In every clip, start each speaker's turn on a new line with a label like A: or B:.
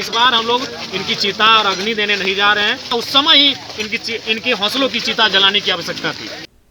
A: इस बार हम लोग इनकी चिता और अग्नि देने नहीं जा रहे हैं। उस समय ही इनके हौसलों की चिता जलाने की आवश्यकता थी।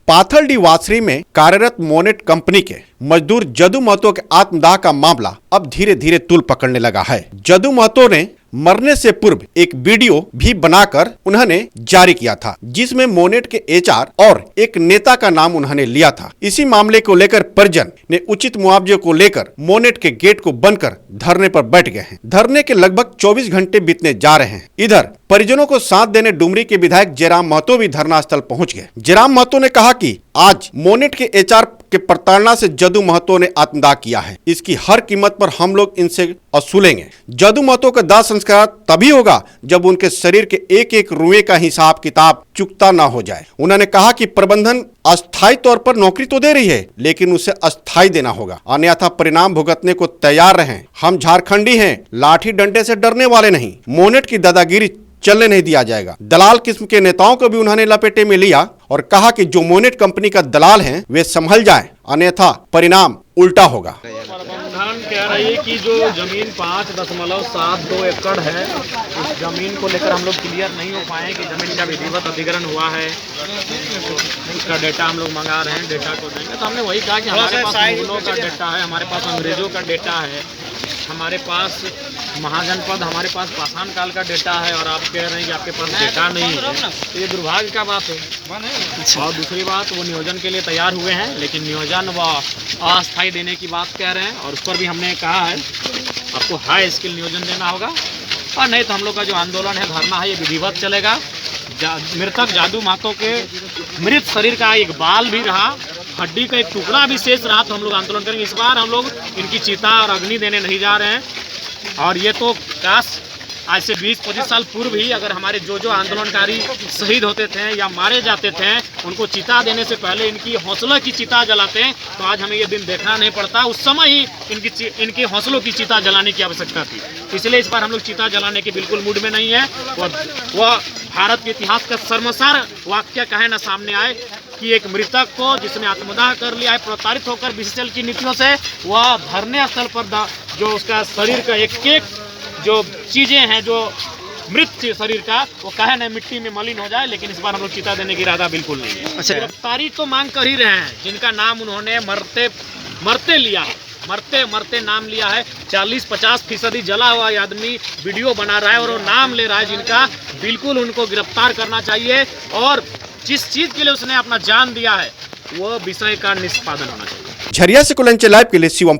B: पाथरडी वासरी में कार्यरत मोनेट कंपनी के मजदूर जदू महतो के आत्मदाह का मामला अब धीरे धीरे तूल पकड़ने लगा है। जदू महतो ने मरने से पूर्व एक वीडियो भी बनाकर उन्होंने जारी किया था, जिसमें मोनेट के एचआर और एक नेता का नाम उन्होंने लिया था। इसी मामले को लेकर परिजन ने उचित मुआवजे को लेकर मोनेट के गेट को बंद कर धरने पर बैठ गए हैं। धरने के लगभग 24 घंटे बीतने जा रहे हैं। इधर परिजनों को साथ देने डुमरी के विधायक जयराम महतो भी धरना स्थल पहुंच गए। जयराम महतो ने कहा कि आज मोनेट के एचआर के प्रताड़ना से जदू महतो ने आत्मदाह किया है। इसकी हर कीमत पर हम लोग इनसे वसूलेंगे। जदू महतो का दाह संस्कार तभी होगा जब उनके शरीर के एक एक रुए का हिसाब किताब चुकता ना हो जाए। उन्होंने कहा कि प्रबंधन अस्थायी तौर पर नौकरी तो दे रही है, लेकिन उसे अस्थायी देना होगा, अन्यथा परिणाम भुगतने को तैयार रहें। हम झारखंडी हैं, लाठी डंडे से डरने वाले नहीं। मोनेट की दादागिरी चलने नहीं दिया जाएगा। दलाल किस्म के नेताओं को भी उन्होंने लपेटे में लिया और कहा कि जो मोनेट कंपनी का दलाल हैं वे संभल जाएं, अन्यथा परिणाम उल्टा होगा।
A: प्रबंधन कह रही है कि जो जमीन 5.72 एकड़ है, उस जमीन को लेकर हम लोग क्लियर नहीं हो पाए कि जमीन का विधिवत अधिग्रहण हुआ है। उसका डेटा हम लोग मंगा रहे हैं, डेटा को देंगे। तो हमने वही कहा कि हमारे पास मुगलों का डेटा है, हमारे पास अंग्रेजों का डेटा है, हमारे पास महाजनपद, हमारे पास पाषाण काल का डेटा है, और आप कह रहे हैं कि आपके पास डेटा नहीं है। तो ये दुर्भाग्य का बात है। और दूसरी बात, वो नियोजन के लिए तैयार हुए हैं, लेकिन नियोजन व अस्थायी देने की बात कह रहे हैं, और उस पर भी हमने कहा है आपको हाई स्किल नियोजन देना होगा, और नहीं तो हम लोग का जो आंदोलन है, धरना है, ये विधिवत चलेगा। मृतक जादू महतो के मृत शरीर का एक बाल भी रहा, हड्डी का एक टुकड़ा भी शेष रहा, तो हम लोग आंदोलन करेंगे। इस बार हम लोग इनकी चिता और अग्नि देने नहीं जा रहे हैं। और ये तो काश आज से 20-25 साल पूर्व ही अगर हमारे जो आंदोलनकारी शहीद होते थे या मारे जाते थे, उनको चिता देने से पहले इनकी हौसलों की चिता जलाते हैं, तो आज हमें ये दिन देखना नहीं पड़ता। उस समय ही इनके हौसलों की चिता जलाने की आवश्यकता थी। इसलिए इस बार हम लोग चिता जलाने के बिल्कुल मूड में नहीं है। वह भारत के इतिहास का शर्मसार वाक्य कहे ना सामने आए कि एक मृतक को जिसने आत्मदाह कर लिया है, प्रताड़ित होकर बीसीसीएल की नीतियों से, वह धरने स्थल पर जो उसका शरीर का एक एक जो चीजें हैं, जो मृत शरीर का, वो कहे न मिट्टी में मलिन हो जाए। लेकिन इस बार हम लोग चिता देने की इरादा बिल्कुल नहीं है। अच्छा, गिरफ्तारी तो मांग कर ही रहे हैं, जिनका नाम उन्होंने मरते लिया, मरते नाम लिया है। 40-50% जला हुआ आदमी वीडियो बना रहा है और वो नाम ले रहा है, जिनका बिल्कुल उनको गिरफ्तार करना चाहिए। और जिस चीज के लिए उसने अपना जान दिया है, वो विषय का निष्पादन होना चाहिए।
B: झरिया से कुलंचे लाइव के लिए शिवम।